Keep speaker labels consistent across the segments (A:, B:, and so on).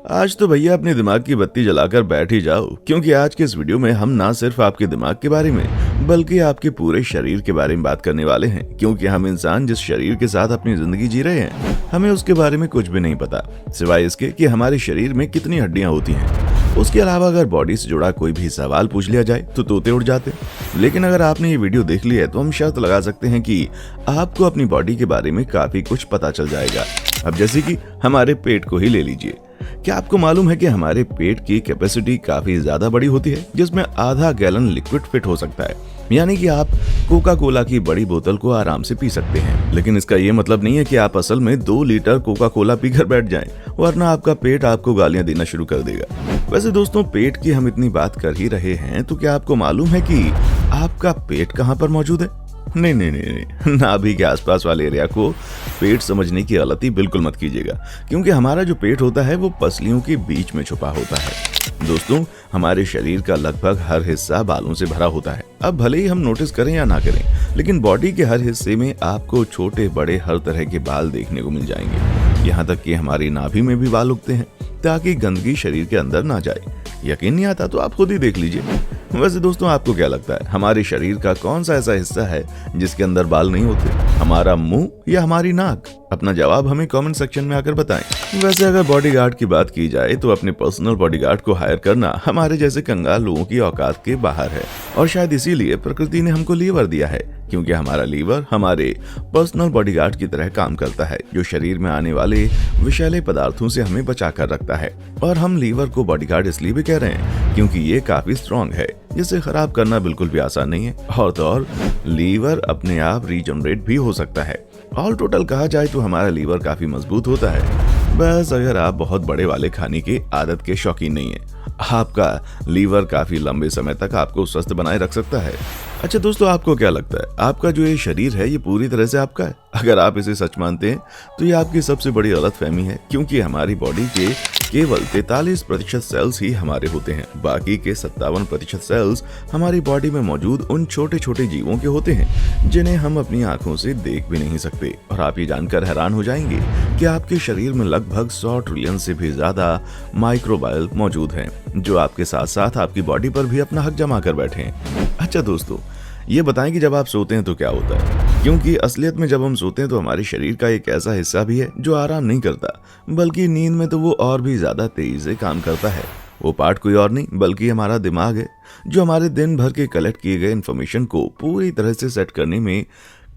A: आज तो भैया अपने दिमाग की बत्ती जलाकर बैठ ही जाओ, क्योंकि आज के इस वीडियो में हम ना सिर्फ आपके दिमाग के बारे में बल्कि आपके पूरे शरीर के बारे में बात करने वाले हैं। क्योंकि हम इंसान जिस शरीर के साथ अपनी जिंदगी जी रहे हैं, हमें उसके बारे में कुछ भी नहीं पता, सिवाय इसके कि हमारे शरीर में कितनी हड्डियां होती हैं। उसके अलावा अगर बॉडी से जुड़ा कोई भी सवाल पूछ लिया जाए तो तोते उड़ जाते। लेकिन अगर आपने ये वीडियो देख लिया है तो हम शर्त लगा सकते हैं कि आपको अपनी बॉडी के बारे में काफी कुछ पता चल जाएगा। अब जैसे कि हमारे पेट को ही ले लीजिए। क्या आपको मालूम है कि हमारे पेट की कैपेसिटी काफी ज्यादा बड़ी होती है, जिसमें आधा गैलन लिक्विड फिट हो सकता है। यानी कि आप कोका कोला की बड़ी बोतल को आराम से पी सकते हैं। लेकिन इसका ये मतलब नहीं है कि आप असल में 2 लीटर कोका कोला पीकर बैठ जाएं, वरना आपका पेट आपको गालियां देना शुरू कर देगा। वैसे दोस्तों, पेट की हम इतनी बात कर ही रहे हैं तो क्या आपको मालूम है कि आपका पेट कहाँ पर मौजूद है? नहीं, नाभि के आसपास वाले एरिया को पेट समझने की गलती बिल्कुल मत कीजिएगा, क्योंकि हमारा जो पेट होता है वो पसलियों के बीच में छुपा होता है। दोस्तों, हमारे शरीर का लगभग हर हिस्सा बालों से भरा होता है। अब भले ही हम नोटिस करें या ना करें, लेकिन बॉडी के हर हिस्से में आपको छोटे बड़े हर तरह के बाल देखने को मिल जाएंगे। यहाँ तक कि हमारी नाभि में भी बाल उगते हैं, ताकि गंदगी शरीर के अंदर ना जाए। यकीन नहीं आता तो आप खुद ही देख लीजिए। वैसे दोस्तों, आपको क्या लगता है, हमारे शरीर का कौन सा ऐसा हिस्सा है जिसके अंदर बाल नहीं होते? हमारा मुंह या हमारी नाक? अपना जवाब हमें कमेंट सेक्शन में आकर बताएं। वैसे अगर बॉडीगार्ड की बात की जाए तो अपने पर्सनल बॉडीगार्ड को हायर करना हमारे जैसे कंगाल लोगों की औकात के बाहर है, और शायद इसीलिए प्रकृति ने हमको लीवर दिया है, क्योंकि हमारा लीवर हमारे पर्सनल बॉडीगार्ड की तरह काम करता है, जो शरीर में आने वाले विषैले पदार्थों से हमें बचा कर रखता है। और हम लीवर को बॉडीगार्ड इसलिए भी कह रहे हैं क्योंकि ये काफी स्ट्रॉन्ग है, जिसे खराब करना बिल्कुल भी आसान नहीं है। और तो और लीवर अपने आप रीजनरेट भी हो सकता है। ऑल टोटल कहा जाए तो हमारा लीवर काफी मजबूत होता है। बस अगर आप बहुत बड़े वाले खाने की आदत के शौकीन नहीं है, आपका लीवर काफी लंबे समय तक आपको स्वस्थ बनाए रख सकता है। अच्छा दोस्तों, आपको क्या लगता है, आपका जो ये शरीर है ये पूरी तरह से आपका है? अगर आप इसे सच मानते हैं तो ये आपकी सबसे बड़ी गलतफहमी है, क्योंकि हमारी बॉडी के केवल 43% सेल्स ही हमारे होते हैं। बाकी के 57% सेल्स हमारी बॉडी में मौजूद उन छोटे छोटे जीवों के होते हैं जिन्हें हम अपनी आंखों से देख भी नहीं सकते। और आप ये जानकर हैरान हो जाएंगे कि आपके शरीर में लगभग 100 ट्रिलियन से भी ज्यादा माइक्रोबायल मौजूद हैं, जो आपके साथ साथ आपकी बॉडी पर भी अपना हक जमा कर बैठे हैं। अच्छा दोस्तों, ये बताएं कि जब आप सोते हैं तो क्या होता है? क्योंकि असलियत में जब हम सोते हैं तो हमारे शरीर का एक ऐसा हिस्सा भी है जो आराम नहीं करता, बल्कि नींद में तो वो और भी ज्यादा तेजी से काम करता है। वो पार्ट कोई और नहीं बल्कि हमारा दिमाग है, जो हमारे दिन भर के कलेक्ट किए गए इन्फॉर्मेशन को पूरी तरह से सेट करने में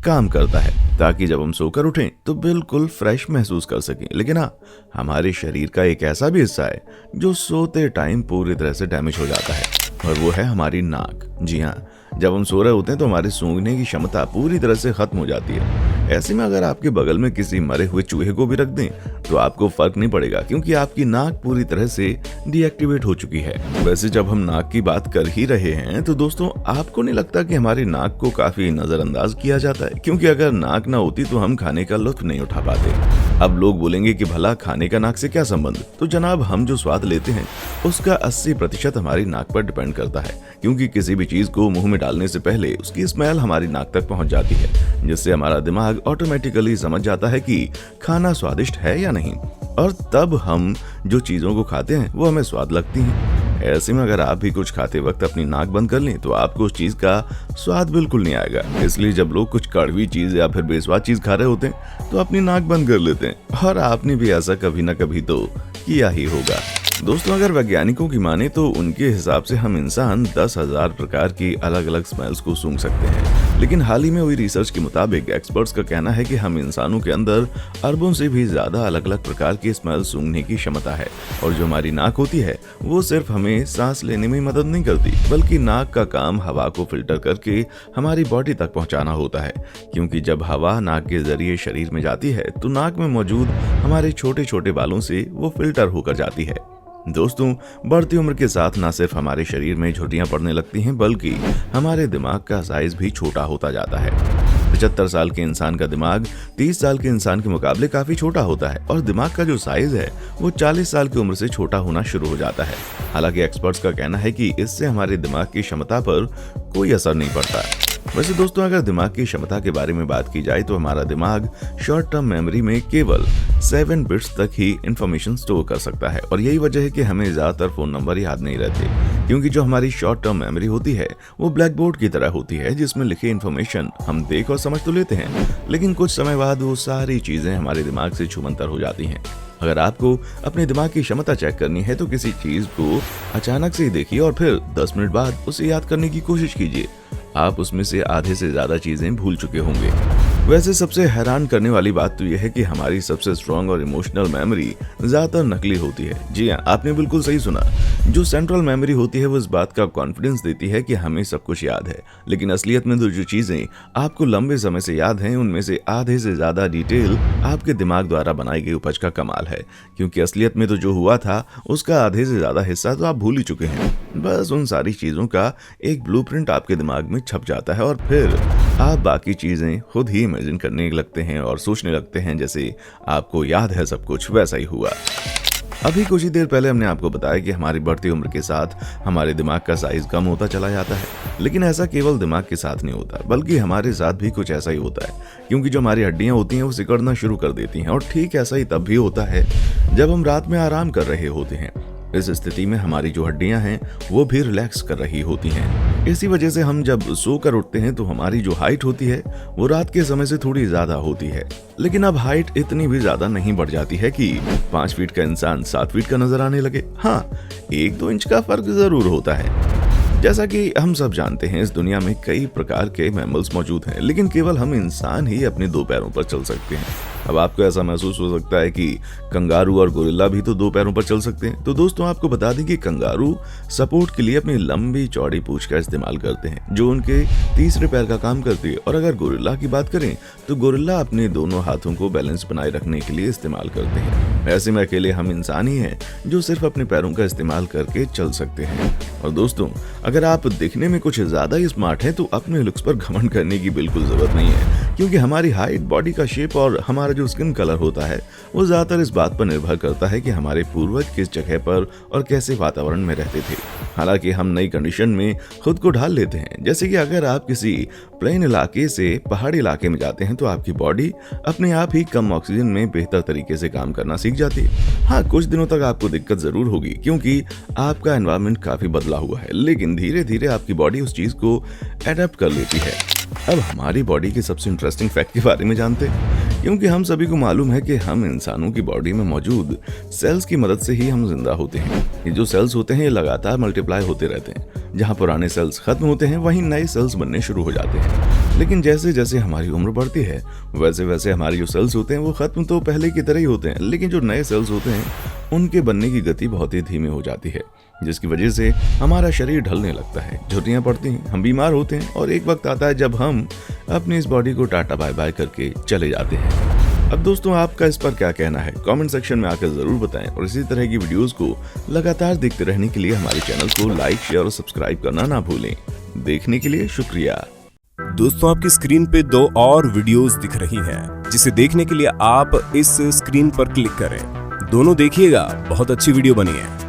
A: काम करता है, ताकि जब हम सोकर उठें तो बिल्कुल फ्रेश महसूस कर सकें। लेकिन हाँ, हमारे शरीर का एक ऐसा भी हिस्सा है जो सोते टाइम पूरी तरह से डैमेज हो जाता है, और वो है हमारी नाक। जी हाँ, जब हम सो रहे होते हैं तो हमारे सूंघने की क्षमता पूरी तरह से खत्म हो जाती है। ऐसे में अगर आपके बगल में किसी मरे हुए चूहे को भी रख दें तो आपको फर्क नहीं पड़ेगा, क्योंकि आपकी नाक पूरी तरह से डीएक्टिवेट हो चुकी है। वैसे जब हम नाक की बात कर ही रहे हैं तो दोस्तों, आपको नहीं लगता कि हमारी नाक को काफी नजरअंदाज किया जाता है? क्योंकि अगर नाक ना होती तो हम खाने का लुत्फ नहीं उठा पाते। अब लोग बोलेंगे कि भला खाने का नाक से क्या संबंध? तो जनाब, हम जो स्वाद लेते हैं उसका 80% हमारी नाक पर डिपेंड करता है, क्योंकि किसी भी चीज को मुंह में डालने से पहले उसकी स्मेल हमारी नाक तक पहुंच जाती है, जिससे हमारा दिमाग ऑटोमेटिकली समझ जाता है कि खाना स्वादिष्ट है या नहीं, और तब हम जो चीजों को खाते हैं वो हमें स्वाद लगती हैं। ऐसे में अगर आप भी कुछ खाते वक्त अपनी नाक बंद कर लें तो आपको उस चीज का स्वाद बिल्कुल नहीं आएगा। इसलिए जब लोग कुछ कड़वी चीज या फिर बेस्वाद चीज खा रहे होते हैं तो अपनी नाक बंद कर लेते हैं, और आपने भी ऐसा कभी ना कभी तो किया ही होगा। दोस्तों, अगर वैज्ञानिकों की माने तो उनके हिसाब से हम इंसान 10,000 प्रकार की अलग अलग स्मेल्स को सूंघ सकते हैं। लेकिन हाल ही में हुई रिसर्च के मुताबिक एक्सपर्ट्स का कहना है कि हम इंसानों के अंदर अरबों से भी ज्यादा अलग अलग प्रकार की स्मेल सूंघने की क्षमता है। और जो हमारी नाक होती है वो सिर्फ हमें सांस लेने में मदद नहीं करती, बल्कि नाक का काम हवा को फिल्टर करके हमारी बॉडी तक पहुंचाना होता है। क्योंकि जब हवा नाक के जरिए शरीर में जाती है तो नाक में मौजूद हमारे छोटे छोटे बालों से वो फिल्टर होकर जाती है। दोस्तों, बढ़ती उम्र के साथ न सिर्फ हमारे शरीर में झुर्रियां पड़ने लगती हैं, बल्कि हमारे दिमाग का साइज भी छोटा होता जाता है। 75 साल के इंसान का दिमाग 30 साल के इंसान के मुकाबले काफी छोटा होता है, और दिमाग का जो साइज है वो 40 साल की उम्र से छोटा होना शुरू हो जाता है। हालांकि एक्सपर्ट्स का कहना है कि इससे हमारे दिमाग की क्षमता पर कोई असर नहीं पड़ता। वैसे दोस्तों, अगर दिमाग की क्षमता के बारे में बात की जाए तो हमारा दिमाग शॉर्ट टर्म मेमोरी में केवल 7 बिट्स तक ही इंफॉर्मेशन स्टोर कर सकता है और यही वजह है कि हमें ज्यादातर फोन नंबर याद नहीं रहते, क्योंकि जो हमारी शॉर्ट टर्म मेमोरी होती है वो ब्लैक बोर्ड की तरह होती है जिसमें लिखी इन्फॉर्मेशन हम देख और समझ तो लेते हैं, लेकिन कुछ समय बाद वो सारी चीजें हमारे दिमाग से छूमंतर हो जाती हैं। अगर आपको अपने दिमाग की क्षमता चेक करनी है तो किसी चीज को अचानक से ही देखिए और फिर 10 मिनट बाद उसे याद करने की कोशिश कीजिए। आप उसमें से आधे से ज्यादा चीजें भूल चुके होंगे। वैसे सबसे हैरान करने वाली बात तो यह है कि हमारी सबसे स्ट्रॉन्ग और इमोशनल मेमोरी ज्यादातर नकली होती है। जी हाँ, आपने बिल्कुल सही सुना। जो सेंट्रल मेमोरी होती है वो इस बात का कॉन्फिडेंस देती है कि हमें सब कुछ याद है, लेकिन असलियत में तो जो चीजें आपको लंबे समय से याद हैं उनमें से आधे से ज्यादा डिटेल आपके दिमाग द्वारा बनाई गई उपज का कमाल है, क्योंकि असलियत में तो जो हुआ था उसका आधे से ज्यादा हिस्सा तो आप भूल ही चुके हैं। बस उन सारी चीजों का एक ब्लूप्रिंट आपके दिमाग में छप जाता है और फिर आप बाकी चीजें खुद ही इमेजिन करने लगते हैं और सोचने लगते हैं जैसे आपको याद है सब कुछ वैसा ही हुआ। अभी कुछ ही देर पहले हमने आपको बताया कि हमारी बढ़ती उम्र के साथ हमारे दिमाग का साइज कम होता चला जाता है, लेकिन ऐसा केवल दिमाग के साथ नहीं होता बल्कि हमारे साथ भी कुछ ऐसा ही होता है, क्योंकि जो हमारी हड्डियां होती हैं वो सिकुड़ना शुरू कर देती हैं और ठीक ऐसा ही तब भी होता है जब हम रात में आराम कर रहे होते हैं। इस स्थिति में हमारी जो हड्डियां हैं वो भी रिलैक्स कर रही होती हैं। इसी वजह से हम जब सोकर उठते हैं तो हमारी जो हाइट होती है वो रात के समय से थोड़ी ज्यादा होती है, लेकिन अब हाइट इतनी भी ज्यादा नहीं बढ़ जाती है कि 5 फीट का इंसान 7 फीट का नजर आने लगे। हाँ, 1-2 इंच का फर्क जरूर होता है। जैसा कि हम सब जानते हैं, इस दुनिया में कई प्रकार के मैमल्स मौजूद हैं, लेकिन केवल हम इंसान ही अपने 2 पैरों पर चल सकते हैं। अब आपको ऐसा महसूस हो सकता है कि कंगारू और गोरिल्ला भी तो 2 पैरों पर चल सकते हैं। तो दोस्तों, आपको बता दें कि कंगारू सपोर्ट के लिए अपनी लंबी चौड़ी पूंछ का इस्तेमाल करते हैं, जो उनके तीसरे पैर का काम करती है। और अगर गोरिल्ला की बात करें तो गोरिल्ला अपने दोनों हाथों को बैलेंस बनाए रखने के लिए इस्तेमाल करते हैं। ऐसे में अकेले हम इंसान ही हैं जो सिर्फ अपने पैरों का इस्तेमाल करके चल सकते हैं। और दोस्तों, अगर आप दिखने में कुछ ज्यादा ही स्मार्ट हैं तो अपने लुक्स पर घमंड करने की बिल्कुल जरूरत नहीं है, क्योंकि हमारी हाइट, बॉडी का शेप और हमारा जो स्किन कलर होता है वो ज्यादातर इस बात पर निर्भर करता है कि हमारे पूर्वज किस जगह पर और कैसे वातावरण में रहते थे। हालांकि हम नई कंडीशन में खुद को ढाल लेते हैं, जैसे कि अगर आप किसी प्लेन इलाके से पहाड़ी इलाके में जाते हैं तो आपकी बॉडी अपने आप ही कम ऑक्सीजन में बेहतर तरीके से काम करना सीख जाती है। हाँ, कुछ दिनों तक आपको दिक्कत जरूर होगी क्योंकि आपका एनवायरनमेंट काफी बदला हुआ है, लेकिन धीरे धीरे आपकी बॉडी उस चीज को एडेप्ट कर लेती है। अब हमारी बॉडी के सबसे इंटरेस्टिंग फैक्ट के बारे में जानते हैं, क्योंकि हम सभी को मालूम है कि हम इंसानों की बॉडी में मौजूद सेल्स की मदद से ही हम जिंदा होते हैं। ये जो सेल्स होते हैं ये लगातार मल्टीप्लाई होते रहते हैं। जहाँ पुराने सेल्स खत्म होते हैं वहीं नए सेल्स बनने शुरू हो जाते हैं, लेकिन जैसे जैसे हमारी उम्र बढ़ती है वैसे वैसे हमारे जो सेल्स होते हैं वो खत्म तो पहले की तरह ही होते हैं, लेकिन जो नए सेल्स होते हैं उनके बनने की गति बहुत ही धीमी हो जाती है, जिसकी वजह से हमारा शरीर ढलने लगता है, झुर्रियां पड़ती हैं, हम बीमार होते हैं और एक वक्त आता है जब हम अपनी इस बॉडी को टाटा बाय बाय करके चले जाते हैं। अब दोस्तों, आपका इस पर क्या कहना है कमेंट सेक्शन में आकर जरूर बताएं और इसी तरह की वीडियोस को लगातार देखते रहने के लिए हमारे चैनल को लाइक, शेयर और सब्सक्राइब करना ना भूलें। देखने के लिए शुक्रिया।
B: दोस्तों, आपकी स्क्रीन पे 2 और वीडियोस दिख रही हैं, जिसे देखने के लिए आप इस स्क्रीन पर क्लिक करें। दोनों देखिएगा, बहुत अच्छी वीडियो बनी है।